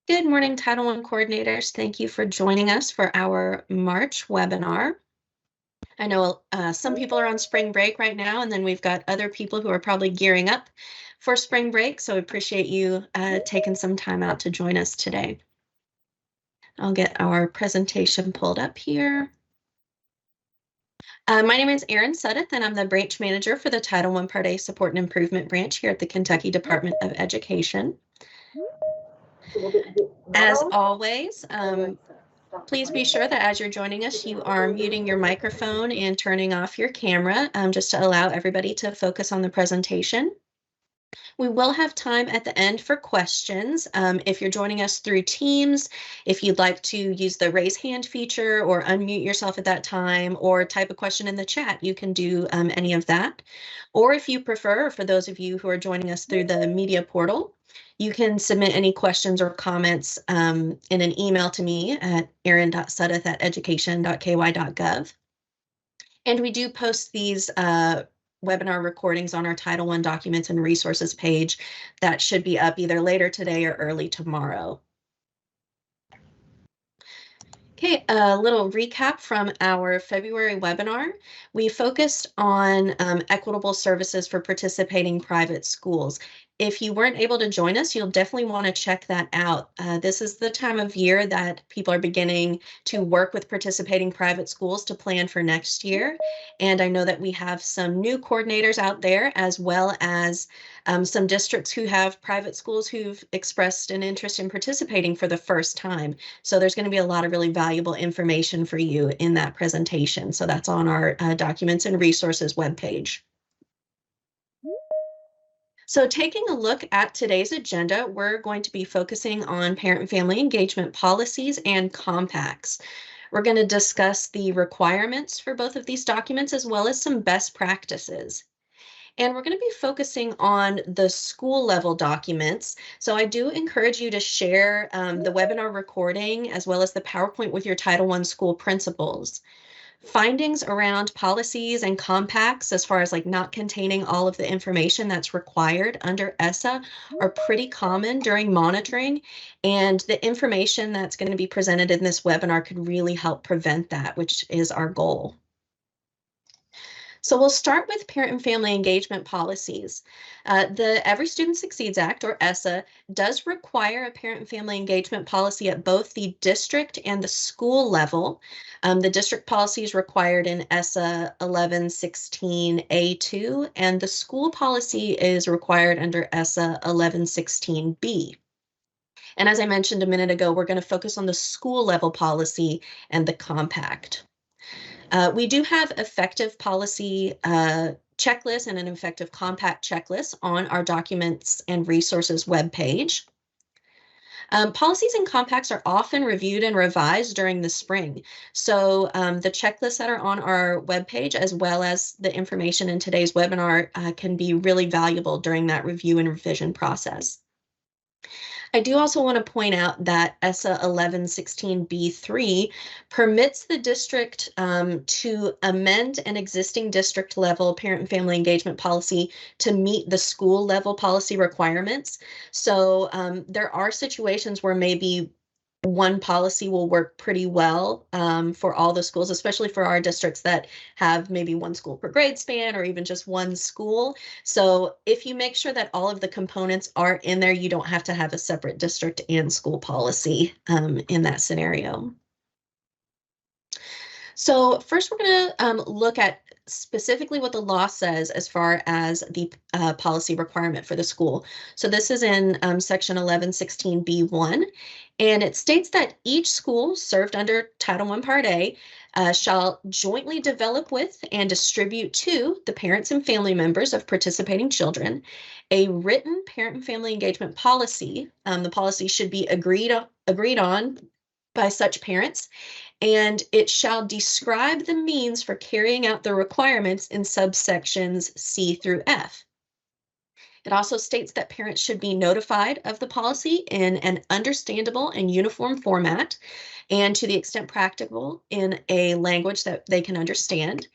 Good morning, Title I coordinators. Thank you for joining us for our March webinar. I know some people are on spring break right now, and then we've got other people who are probably gearing up for spring break, so we appreciate you taking some time out to join us today. I'll get our presentation pulled up here. My name is Erin Suddeth, and I'm the branch manager for the Title I Part A Support and Improvement branch here at the Kentucky Department of Education. As always, please be sure that as you're joining us, you are muting your microphone and turning off your camera just to allow everybody to focus on the presentation. We will have time at the end for questions. If you're joining us through Teams, if you'd like to use the raise hand feature or unmute yourself at that time or type a question in the chat, you can do any of that. Or if you prefer, for those of you who are joining us through the media portal, you can submit any questions or comments in an email to me at erin.suddeth@education.ky.gov. And we do post these webinar recordings on our Title I documents and resources page that should be up either later today or early tomorrow. Okay, a little recap from our February webinar. We focused on equitable services for participating private schools. If you weren't able to join us, you'll definitely want to check that out. This is the time of year that people are beginning to work with participating private schools to plan for next year. And I know that we have some new coordinators out there, as well as some districts who have private schools who've expressed an interest in participating for the first time. So there's going to be a lot of really valuable information for you in that presentation. So that's on our documents and resources webpage. So taking a look at today's agenda, we're going to be focusing on parent and family engagement policies and compacts. We're going to discuss the requirements for both of these documents as well as some best practices. And we're going to be focusing on the school level documents. So I do encourage you to share the webinar recording as well as the PowerPoint with your Title I school principals. Findings around policies and compacts, as far as like not containing all of the information that's required under ESSA, are pretty common during monitoring. And the information that's going to be presented in this webinar could really help prevent that, which is our goal. So we'll start with parent and family engagement policies. The Every Student Succeeds Act, or ESSA, does require a parent and family engagement policy at both the district and the school level. The district policy is required in ESSA 1116A2, and the school policy is required under ESSA 1116B. And as I mentioned a minute ago, we're going to focus on the school level policy and the compact. We do have effective policy checklist and an effective compact checklist on our documents and resources webpage. Policies and compacts are often reviewed and revised during the spring. So the checklists that are on our webpage, as well as the information in today's webinar, can be really valuable during that review and revision process. I do also want to point out that ESSA 1116B3 permits the district to amend an existing district level parent and family engagement policy to meet the school level policy requirements. So there are situations where maybe one policy will work pretty well for all the schools, especially for our districts that have maybe one school per grade span or even just one school. So if you make sure that all of the components are in there, you don't have to have a separate district and school policy in that scenario. So first, we're going to look at specifically what the law says as far as the policy requirement for the school. So this is in section 1116B1, and it states that each school served under Title I Part A shall jointly develop with and distribute to the parents and family members of participating children a written parent and family engagement policy. The policy should be agreed on by such parents, and it shall describe the means for carrying out the requirements in subsections C through F. It also states that parents should be notified of the policy in an understandable and uniform format, and to the extent practicable in a language that they can understand.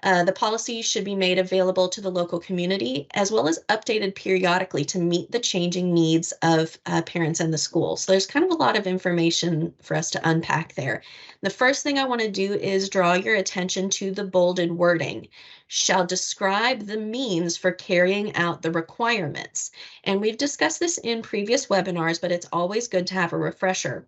The policy should be made available to the local community as well as updated periodically to meet the changing needs of parents and the school. So there's kind of a lot of information for us to unpack there. The first thing I want to do is draw your attention to the bolded wording. Shall describe the means for carrying out the requirements. And we've discussed this in previous webinars, but it's always good to have a refresher.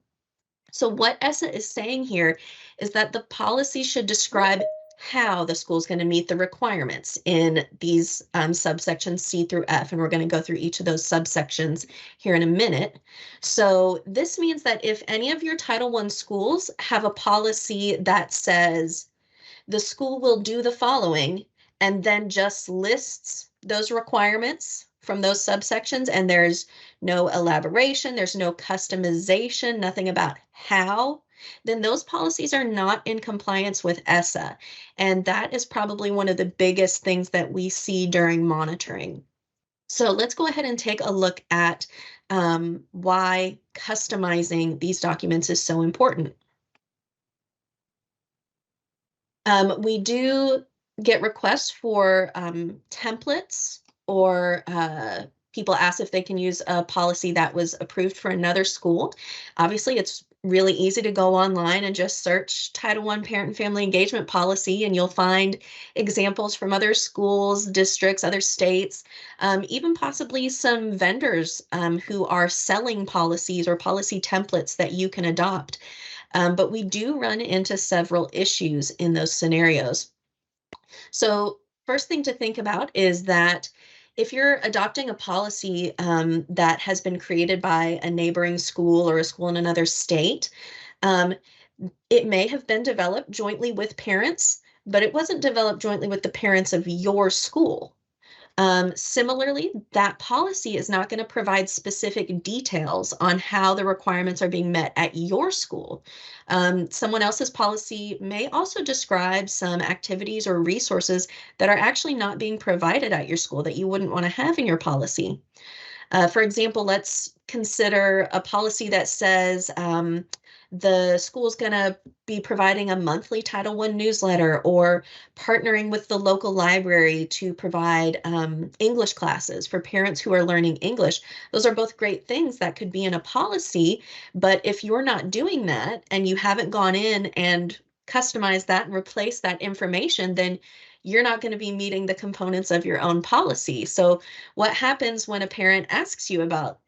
So what ESSA is saying here is that the policy should describe how the school is going to meet the requirements in these subsections C through F, and we're going to go through each of those subsections here in a minute. So this means that if any of your Title I schools have a policy that says the school will do the following, and then just lists those requirements from those subsections, and there's no elaboration, there's no customization, nothing about how, then those policies are not in compliance with ESSA. And that is probably one of the biggest things that we see during monitoring. So let's go ahead and take a look at why customizing these documents is so important. We do get requests for templates, or people ask if they can use a policy that was approved for another school. Obviously, it's really easy to go online and just search Title I Parent and Family Engagement Policy, and you'll find examples from other schools, districts, other states, even possibly some vendors who are selling policies or policy templates that you can adopt. But we do run into several issues in those scenarios. So first thing to think about is that if you're adopting a policy that has been created by a neighboring school or a school in another state, it may have been developed jointly with parents, but it wasn't developed jointly with the parents of your school. Similarly, that policy is not going to provide specific details on how the requirements are being met at your school. Someone else's policy may also describe some activities or resources that are actually not being provided at your school that you wouldn't want to have in your policy. For example, let's consider a policy that says the school's going to be providing a monthly Title I newsletter, or partnering with the local library to provide English classes for parents who are learning English. Those are both great things that could be in a policy, but if you're not doing that and you haven't gone in and customized that and replaced that information, then you're not going to be meeting the components of your own policy. So what happens when a parent asks you about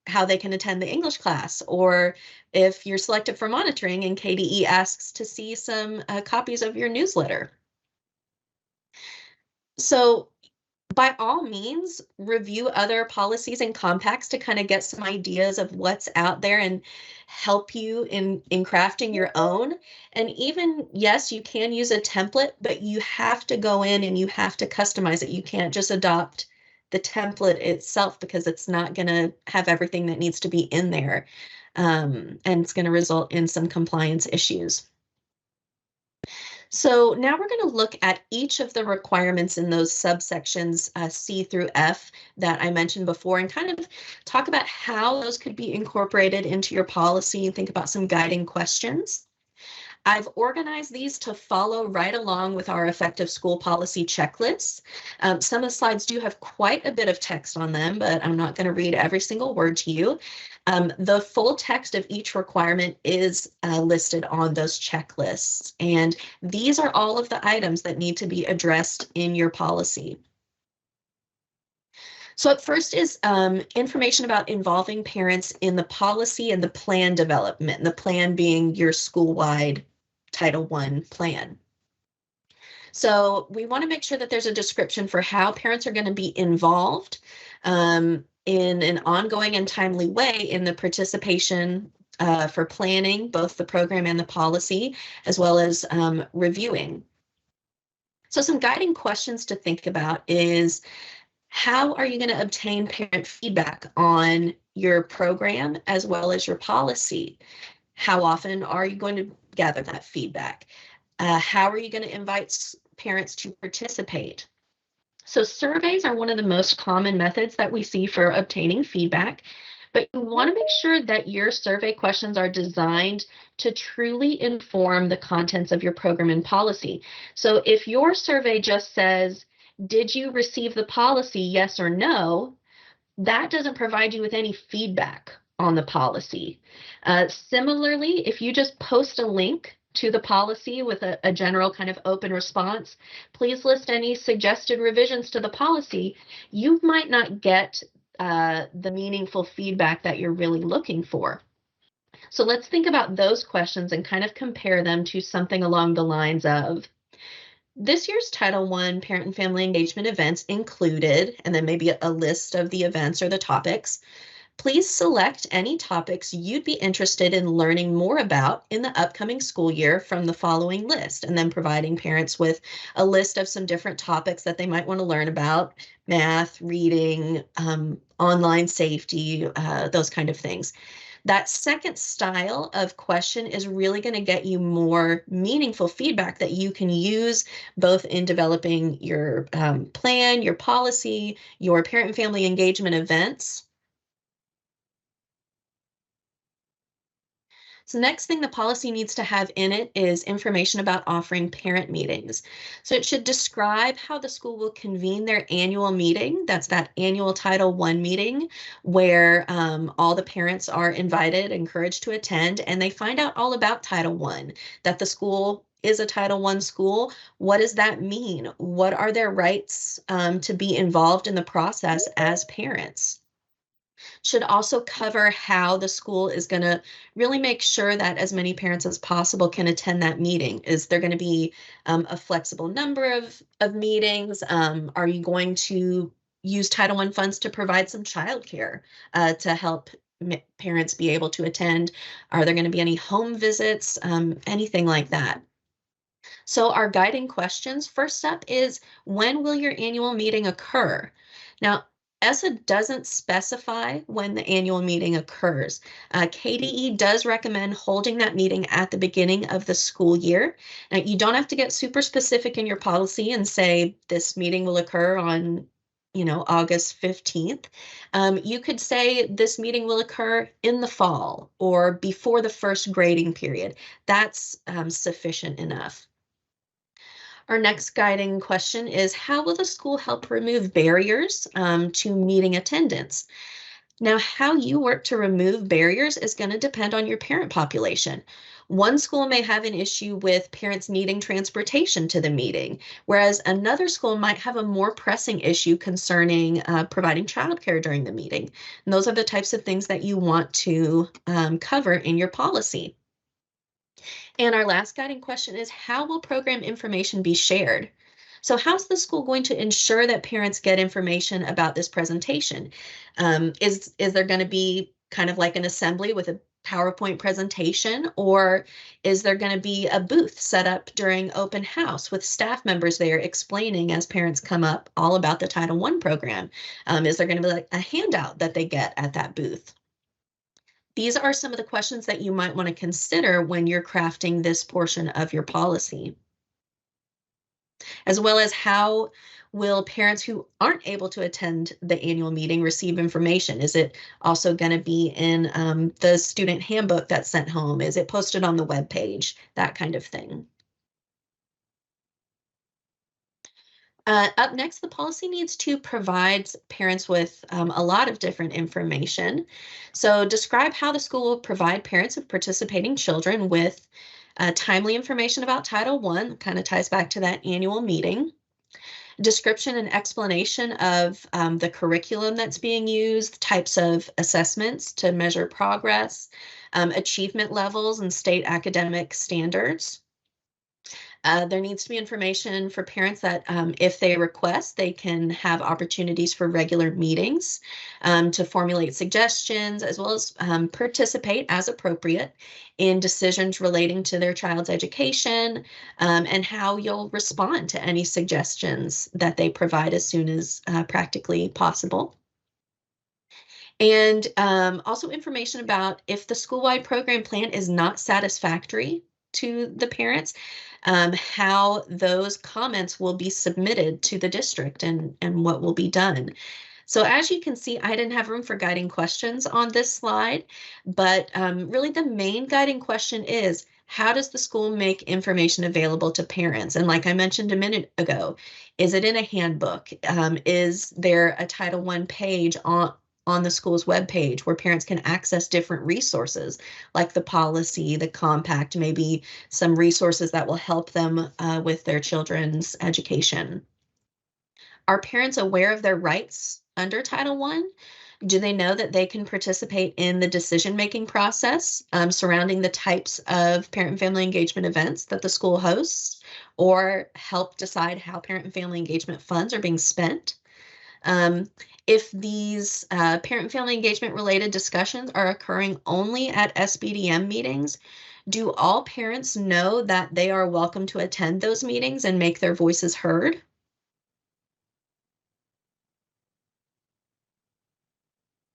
how they can attend the English class, or if you're selected for monitoring and KDE asks to see some copies of your newsletter? So by all means, review other policies and compacts to kind of get some ideas of what's out there and help you in crafting your own. And even, yes, you can use a template, but you have to go in and you have to customize it. You can't just adopt the template itself, because it's not going to have everything that needs to be in there. And it's going to result in some compliance issues. So now we're going to look at each of the requirements in those subsections C through F that I mentioned before, and kind of talk about how those could be incorporated into your policy and think about some guiding questions. I've organized these to follow right along with our effective school policy checklists. Some of the slides do have quite a bit of text on them, but I'm not going to read every single word to you. The full text of each requirement is listed on those checklists, and these are all of the items that need to be addressed in your policy. So up first is information about involving parents in the policy and the plan development, and the plan being your school-wide Title I plan. So we want to make sure that there's a description for how parents are going to be involved in an ongoing and timely way in the participation for planning, both the program and the policy, as well as reviewing. So some guiding questions to think about is, how are you going to obtain parent feedback on your program as well as your policy? How often are you going to gather that feedback? How are you going to invite parents to participate? So surveys are one of the most common methods that we see for obtaining feedback. But you want to make sure that your survey questions are designed to truly inform the contents of your program and policy. So if your survey just says, did you receive the policy, yes or no, that doesn't provide you with any feedback on the policy. Similarly, if you just post a link to the policy with a general kind of open response, please list any suggested revisions to the policy, you might not get the meaningful feedback that you're really looking for. So let's think about those questions and kind of compare them to something along the lines of, this year's Title I Parent and Family Engagement events included, and then maybe a list of the events or the topics. Please select any topics you'd be interested in learning more about in the upcoming school year from the following list, and then providing parents with a list of some different topics that they might want to learn about: math, reading, online safety, those kind of things. That second style of question is really going to get you more meaningful feedback that you can use both in developing your plan, your policy, your parent and family engagement events. So next thing the policy needs to have in it is information about offering parent meetings. So it should describe how the school will convene their annual meeting. That's that annual Title I meeting where all the parents are invited, encouraged to attend, and they find out all about Title I, that the school is a Title I school. What does that mean? What are their rights to be involved in the process as parents? Should also cover how the school is going to really make sure that as many parents as possible can attend that meeting. Is there going to be a flexible number of meetings? Are you going to use Title I funds to provide some childcare to help parents be able to attend? Are there going to be any home visits? Anything like that. So our guiding questions, first up is, when will your annual meeting occur? Now, ESSA doesn't specify when the annual meeting occurs. KDE does recommend holding that meeting at the beginning of the school year. Now, you don't have to get super specific in your policy and say this meeting will occur on August 15th. You could say this meeting will occur in the fall or before the first grading period. That's sufficient enough. Our next guiding question is, how will the school help remove barriers to meeting attendance? Now, how you work to remove barriers is going to depend on your parent population. One school may have an issue with parents needing transportation to the meeting, whereas another school might have a more pressing issue concerning providing childcare during the meeting. And those are the types of things that you want to cover in your policy. And our last guiding question is, how will program information be shared? So how's the school going to ensure that parents get information about this presentation? Is there going to be kind of like an assembly with a PowerPoint presentation, or is there going to be a booth set up during open house with staff members there explaining as parents come up all about the Title I program? Is there going to be like a handout that they get at that booth? These are some of the questions that you might want to consider when you're crafting this portion of your policy, as well as how will parents who aren't able to attend the annual meeting receive information? Is it also going to be in the student handbook that's sent home? Is it posted on the web page? That kind of thing. Up next, the policy needs to provide parents with a lot of different information. So describe how the school will provide parents of participating children with timely information about Title I, kind of ties back to that annual meeting. Description and explanation of the curriculum that's being used, types of assessments to measure progress, achievement levels, and state academic standards. There needs to be information for parents that if they request, they can have opportunities for regular meetings to formulate suggestions, as well as participate as appropriate in decisions relating to their child's education, and how you'll respond to any suggestions that they provide as soon as practically possible. And also information about if the school-wide program plan is not satisfactory to the parents, how those comments will be submitted to the district and what will be done. So as you can see, I didn't have room for guiding questions on this slide, but really the main guiding question is, how does the school make information available to parents? And like I mentioned a minute ago, is it in a handbook? Is there a Title I page on the school's webpage where parents can access different resources like the policy, the compact, maybe some resources that will help them with their children's education? Are parents aware of their rights under Title I? Do they know that they can participate in the decision-making process surrounding the types of parent and family engagement events that the school hosts, or help decide how parent and family engagement funds are being spent? Um, if these parent and family engagement related discussions are occurring only at SBDM meetings, do all parents know that they are welcome to attend those meetings and make their voices heard?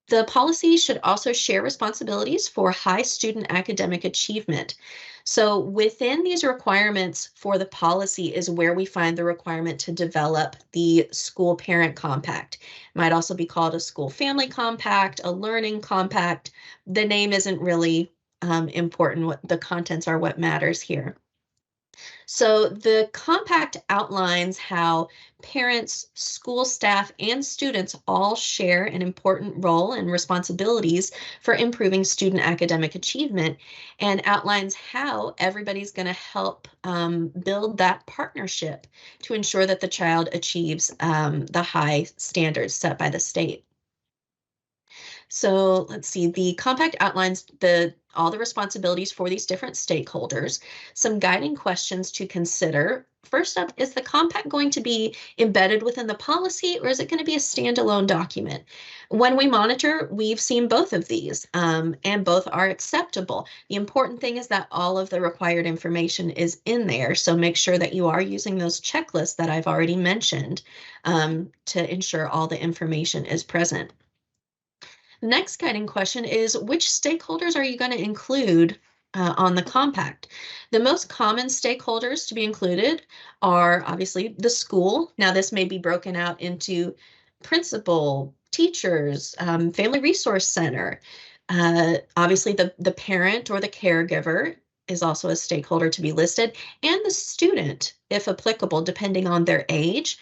The policy should also share responsibilities for high student academic achievement. So within these requirements for the policy is where we find the requirement to develop the school parent compact. It might also be called a school family compact, a learning compact. The name isn't really important. What the contents are what matters here. So the compact outlines how parents, school staff, and students all share an important role and responsibilities for improving student academic achievement, and outlines how everybody's going to help build that partnership to ensure that the child achieves the high standards set by the state. So let's see, the compact outlines all the responsibilities for these different stakeholders, some guiding questions to consider. First up, is the compact going to be embedded within the policy, or is it going to be a standalone document? When we monitor, we've seen both of these, and both are acceptable. The important thing is that all of the required information is in there, so make sure that you are using those checklists that I've already mentioned to ensure all the information is present. Next guiding question is, which stakeholders are you going to include on the compact? The most common stakeholders to be included are obviously the school. Now, this may be broken out into principal, teachers, family resource center. Obviously, the parent or the caregiver is also a stakeholder to be listed, and the student, if applicable, depending on their age.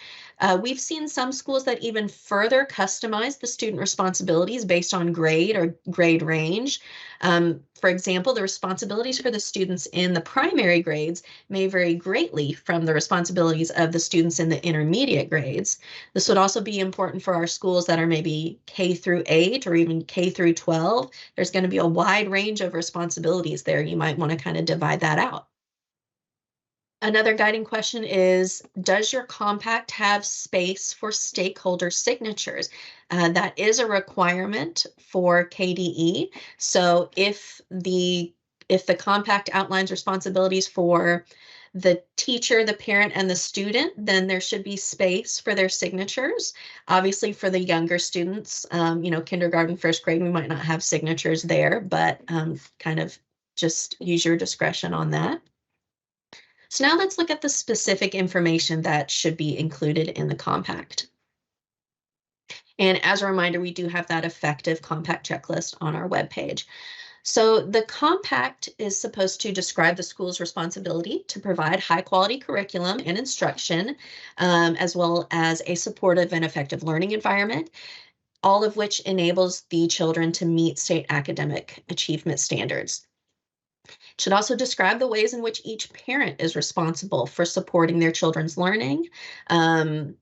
We've seen some schools that even further customize the student responsibilities based on grade or grade range. For example, the responsibilities for the students in the primary grades may vary greatly from the responsibilities of the students in the intermediate grades. This would also be important for our schools that are maybe K through 8 or even K through 12. There's going to be a wide range of responsibilities there. You might want to kind of divide that out. Another guiding question is, does your compact have space for stakeholder signatures? That is a requirement for KDE. So if the compact outlines responsibilities for the teacher, the parent, and the student, then there should be space for their signatures. Obviously, for the younger students, kindergarten, first grade, we might not have signatures there, but kind of just use your discretion on that. So now let's look at the specific information that should be included in the compact. And as a reminder, we do have that effective compact checklist on our webpage. So the compact is supposed to describe the school's responsibility to provide high quality curriculum and instruction, as well as a supportive and effective learning environment, all of which enables the children to meet state academic achievement standards. Should also describe the ways in which each parent is responsible for supporting their children's learning, um,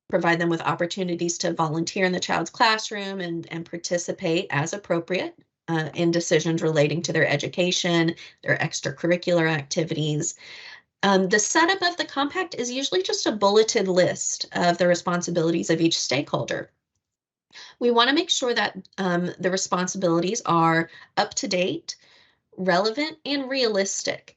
provide them with opportunities to volunteer in the child's classroom and participate as appropriate in decisions relating to their education, their extracurricular activities. The setup of the compact is usually just a bulleted list of the responsibilities of each stakeholder. We want to make sure that the responsibilities are up to date, relevant, and realistic.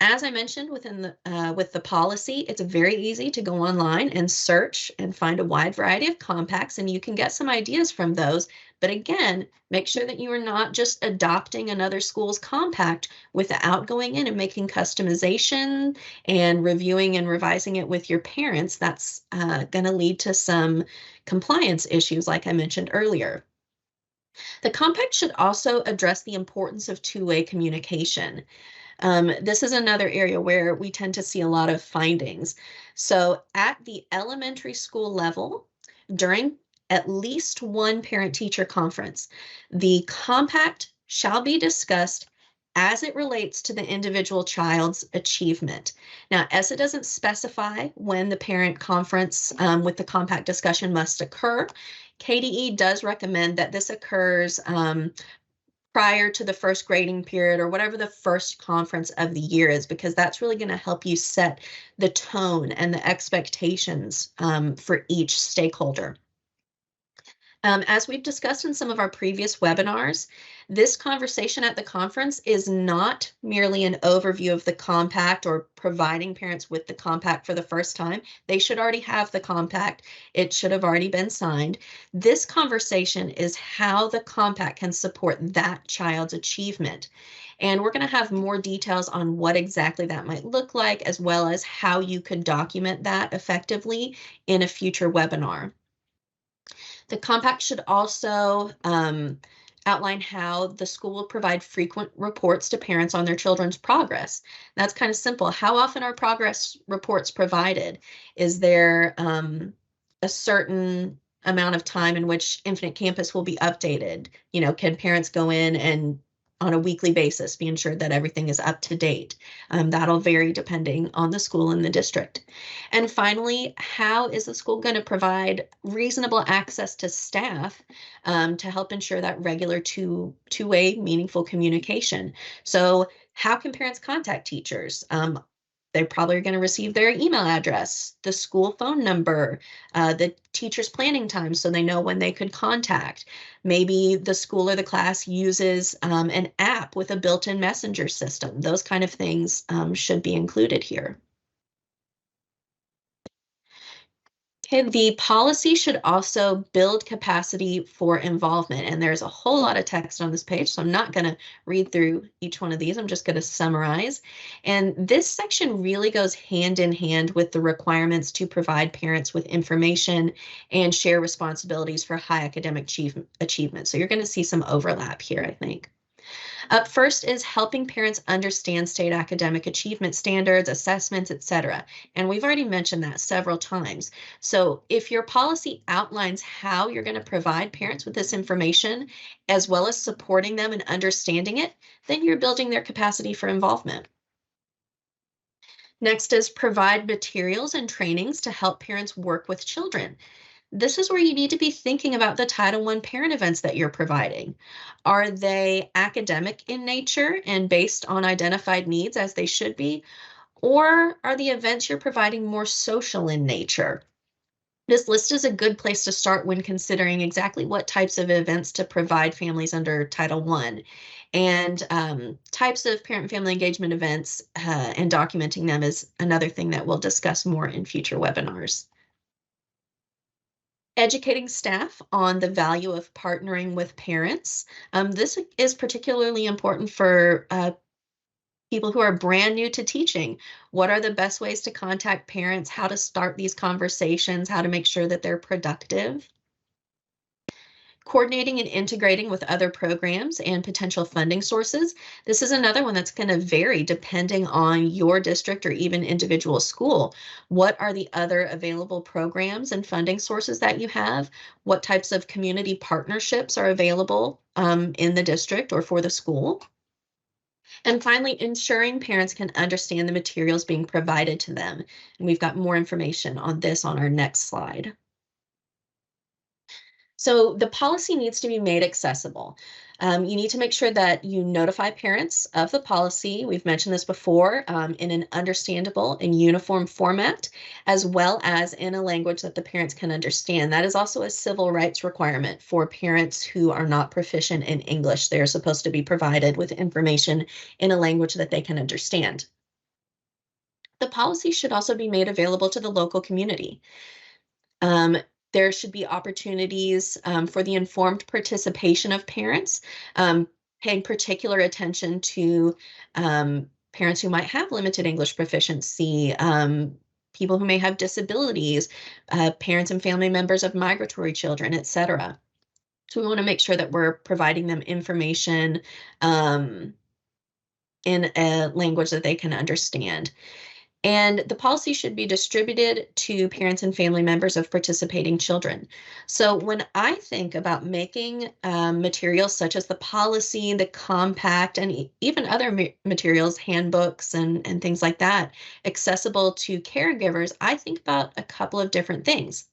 As I mentioned with the policy, it's very easy to go online and search and find a wide variety of compacts, and you can get some ideas from those. But again, make sure that you are not just adopting another school's compact without going in and making customization and reviewing and revising it with your parents. That's going to lead to some compliance issues, like I mentioned earlier. The compact should also address the importance of two-way communication. This is another area where we tend to see a lot of findings. So at the elementary school level, during at least one parent-teacher conference, the compact shall be discussed as it relates to the individual child's achievement. Now, ESSA doesn't specify when the parent conference with the compact discussion must occur. KDE does recommend that this occurs prior to the first grading period or whatever the first conference of the year is, because that's really going to help you set the tone and the expectations for each stakeholder. As we've discussed in some of our previous webinars, this conversation at the conference is not merely an overview of the compact or providing parents with the compact for the first time. They should already have the compact. It should have already been signed. This conversation is how the compact can support that child's achievement. And we're going to have more details on what exactly that might look like, as well as how you could document that effectively in a future webinar. The compact should also outline how the school will provide frequent reports to parents on their children's progress. That's kind of simple. How often are progress reports provided? Is there a certain amount of time in which Infinite Campus will be updated? You know, can parents go in and on a weekly basis be ensured that everything is up to date? That'll vary depending on the school and the district. And finally, how is the school going to provide reasonable access to staff to help ensure that regular two-way meaningful communication? So how can parents contact teachers? They probably are going to receive their email address, the school phone number, the teacher's planning time so they know when they could contact. Maybe the school or the class uses an app with a built-in messenger system. Those kind of things should be included here. Okay, the policy should also build capacity for involvement, and there's a whole lot of text on this page, so I'm not going to read through each one of these. I'm just going to summarize. And this section really goes hand in hand with the requirements to provide parents with information and share responsibilities for high academic achievement. So you're going to see some overlap here, I think. Up first is helping parents understand state academic achievement standards, assessments, etc. And we've already mentioned that several times. So if your policy outlines how you're going to provide parents with this information, as well as supporting them and understanding it, then you're building their capacity for involvement. Next is provide materials and trainings to help parents work with children. This is where you need to be thinking about the Title I parent events that you're providing. Are they academic in nature and based on identified needs as they should be? Or are the events you're providing more social in nature? This list is a good place to start when considering exactly what types of events to provide families under Title I. And types of parent and family engagement events and documenting them is another thing that we'll discuss more in future webinars. Educating staff on the value of partnering with parents. This is particularly important for people who are brand new to teaching. What are the best ways to contact parents, how to start these conversations, how to make sure that they're productive. Coordinating and integrating with other programs and potential funding sources. This is another one that's going to vary depending on your district or even individual school. What are the other available programs and funding sources that you have? What types of community partnerships are available in the district or for the school? And finally, ensuring parents can understand the materials being provided to them. And we've got more information on this on our next slide. So the policy needs to be made accessible. You need to make sure that you notify parents of the policy. We've mentioned this before in an understandable and uniform format, as well as in a language that the parents can understand. That is also a civil rights requirement for parents who are not proficient in English. They're supposed to be provided with information in a language that they can understand. The policy should also be made available to the local community. Um, there should be opportunities for the informed participation of parents, um, paying particular attention to parents who might have limited English proficiency, people who may have disabilities, parents and family members of migratory children, etc. So we want to make sure that we're providing them information um, in a language that they can understand. And the policy should be distributed to parents and family members of participating children. So when I think about making materials such as the policy, the compact, and even other materials, handbooks, and things like that, accessible to caregivers, I think about a couple of different things.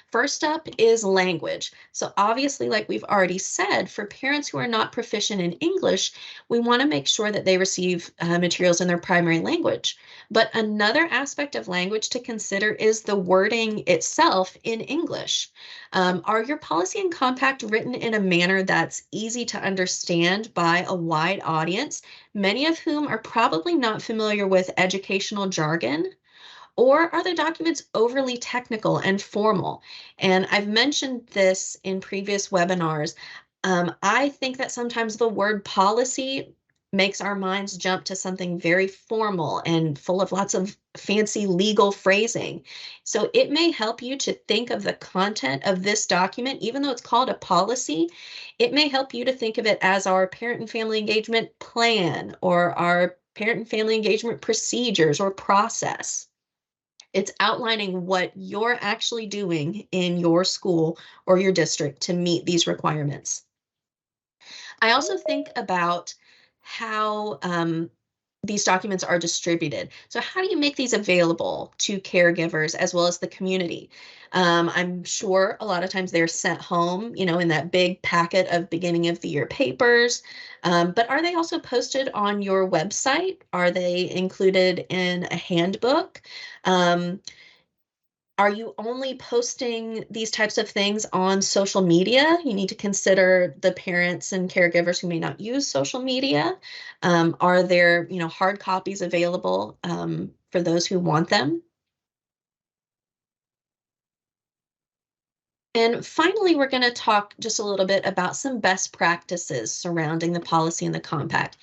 First up is language. So obviously, like we've already said, for parents who are not proficient in English, we want to make sure that they receive materials in their primary language. But another aspect of language to consider is the wording itself in English. Are your policy and compact written in a manner that's easy to understand by a wide audience, many of whom are probably not familiar with educational jargon? Or are the documents overly technical and formal? And I've mentioned this in previous webinars. I think that sometimes the word policy makes our minds jump to something very formal and full of lots of fancy legal phrasing. So it may help you to think of the content of this document, even though it's called a policy, it may help you to think of it as our parent and family engagement plan or our parent and family engagement procedures or process. It's outlining what you're actually doing in your school or your district to meet these requirements. I also think about how these documents are distributed. So how do you make these available to caregivers as well as the community? I'm sure a lot of times they're sent home, in that big packet of beginning of the year papers. But are they also posted on your website? Are they included in a handbook? Um, are you only posting these types of things on social media? You need to consider the parents and caregivers who may not use social media. Are there, hard copies available for those who want them? And finally, we're going to talk just a little bit about some best practices surrounding the policy and the compact.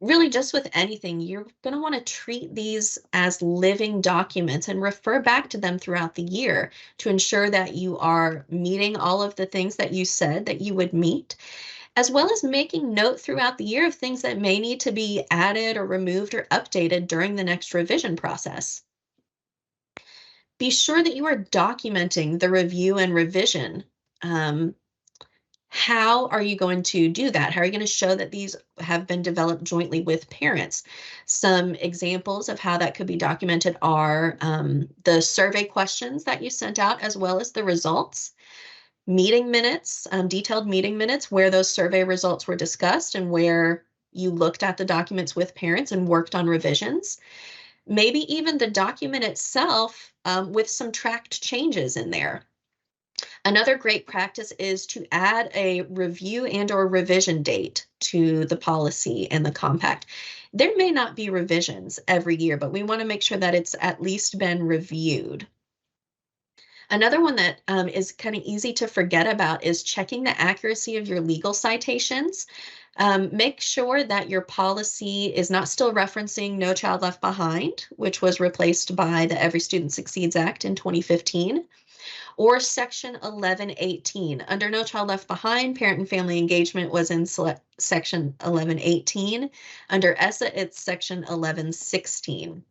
Really, just with anything, you're going to want to treat these as living documents and refer back to them throughout the year to ensure that you are meeting all of the things that you said that you would meet, as well as making note throughout the year of things that may need to be added or removed or updated during the next revision process. Be sure that you are documenting the review and revision. Um, how are you going to do that? How are you going to show that these have been developed jointly with parents? Some examples of how that could be documented are the survey questions that you sent out, as well as the results, meeting minutes, detailed meeting minutes where those survey results were discussed and where you looked at the documents with parents and worked on revisions. Maybe even the document itself with some tracked changes in there. Another great practice is to add a review and or revision date to the policy and the compact. There may not be revisions every year, but we want to make sure that it's at least been reviewed. Another one that is kind of easy to forget about is checking the accuracy of your legal citations. Make sure that your policy is not still referencing No Child Left Behind, which was replaced by the Every Student Succeeds Act in 2015. Or Section 1118. Under No Child Left Behind, parent and family engagement was in Section 1118. Under ESSA, it's Section 1116.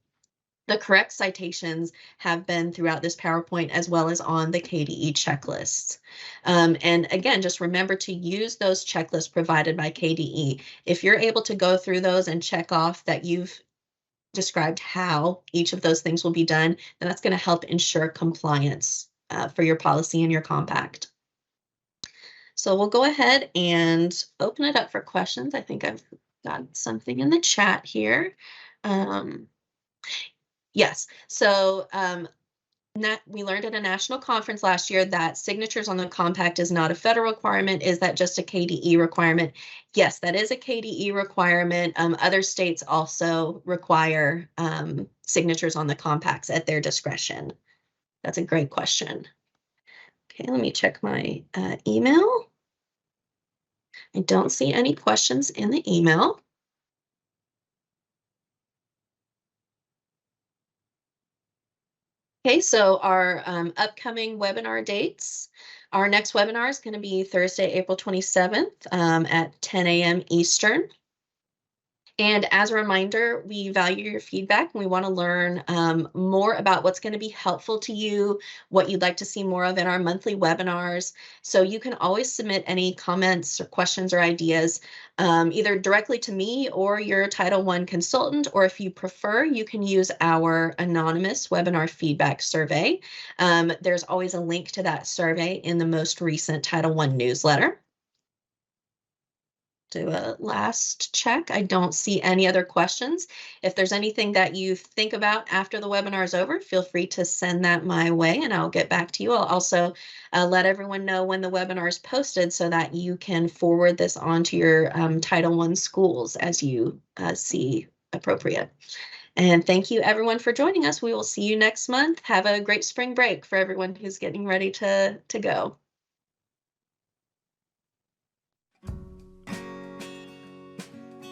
The correct citations have been throughout this PowerPoint as well as on the KDE checklists. And again, just remember to use those checklists provided by KDE. If you're able to go through those and check off that you've described how each of those things will be done, then that's going to help ensure compliance for your policy and your compact. So we'll go ahead and open it up for questions. I think I've got something in the chat here. Yes, so We learned at a national conference last year that signatures on the compact is not a federal requirement. Is that just a KDE requirement? Yes, that is a KDE requirement. Other states also require signatures on the compacts at their discretion. That's a great question. Okay, let me check my email. I don't see any questions in the email. Okay, so our upcoming webinar dates. Our next webinar is going to be Thursday, April 27th at 10 a.m. Eastern. And as a reminder, we value your feedback and we want to learn more about what's going to be helpful to you, what you'd like to see more of in our monthly webinars. So you can always submit any comments or questions or ideas either directly to me or your Title I consultant, or if you prefer, you can use our anonymous webinar feedback survey. There's always a link to that survey in the most recent Title I newsletter. Do a last check. I don't see any other questions. If there's anything that you think about after the webinar is over, feel free to send that my way and I'll get back to you. I'll also let everyone know when the webinar is posted so that you can forward this on to your Title I schools as you see appropriate. And thank you everyone for joining us. We will see you next month. Have a great spring break for everyone who's getting ready to go.